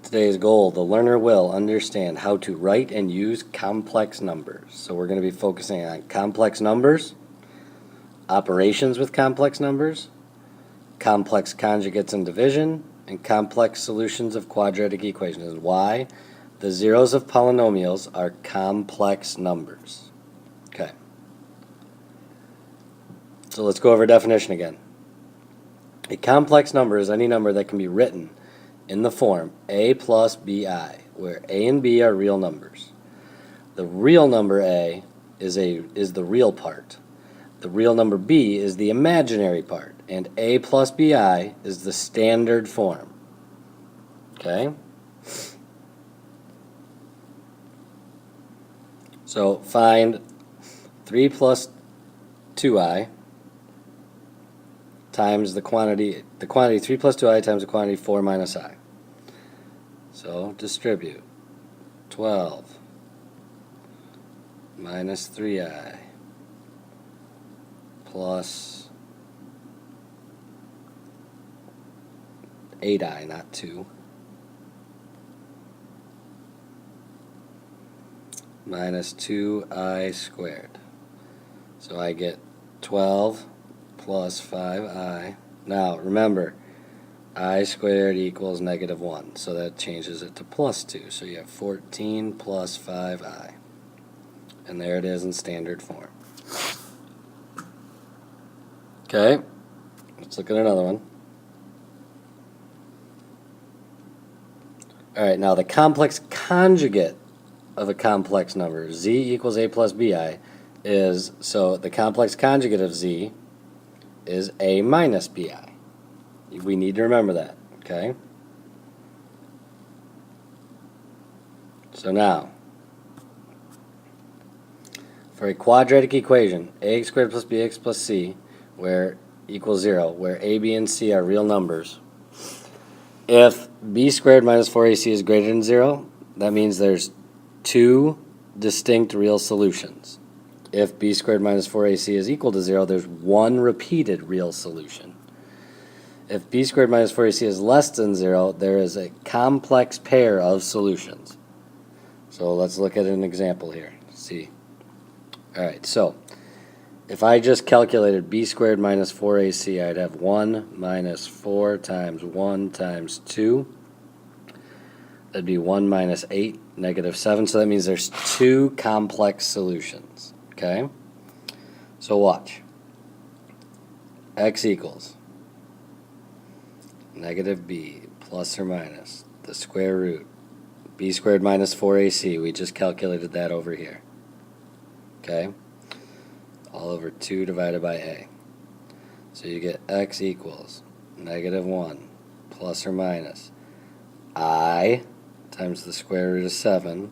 Today's goal, the learner will understand how to write and use complex numbers. So we're going to be focusing on complex numbers, operations with complex numbers, complex conjugates and division, and complex solutions of quadratic equations, and why the zeros of polynomials are complex numbers. Okay. So let's go over definition again. A complex number is any number that can be written in the form a plus bi, where a and b are real numbers. The real number a is the real part. The real number b is the imaginary part, and a plus bi is the standard form. Okay? So find 3 plus 2i times the quantity 3 plus 2i times the quantity 4 minus I. So distribute 12 minus 3i plus 8i, not 2, minus 2i squared. So I get 12 plus 5i. Now remember, I squared equals negative 1, so that changes it to plus 2. So you have 14 plus 5i. And there it is in standard form. Okay, let's look at another one. Alright, now the complex conjugate of a complex number, z equals a plus bi, is, so the complex conjugate of z is a minus bi. We need to remember that, okay? So now, for a quadratic equation, ax squared plus bx plus c, where equals 0, where a, b, and c are real numbers, if b squared minus 4ac is greater than 0, that means there's two distinct real solutions. If b squared minus 4ac is equal to 0, there's one repeated real solution. If b squared minus 4ac is less than 0, there is a complex pair of solutions. So let's look at an example here. See. Alright, so if I just calculated b squared minus 4ac, I'd have 1 minus 4 times 1 times 2. That'd be 1 minus 8, negative 7. So that means there's two complex solutions. Okay? So watch. X equals negative b plus or minus the square root b squared minus 4ac. We just calculated that over here. Okay? All over 2 divided by a. So you get x equals negative 1 plus or minus I times the square root of 7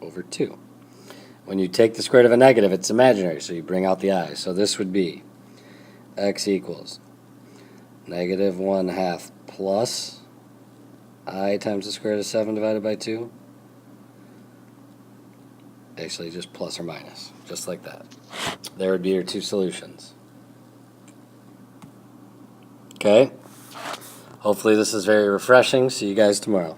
over 2. When you take the square root of a negative, it's imaginary, so you bring out the I. So this would be x equals negative 1/2 plus I times the square root of 7 divided by 2. Actually, just plus or minus, just like that. There would be your two solutions. Okay? Hopefully this is very refreshing. See you guys tomorrow.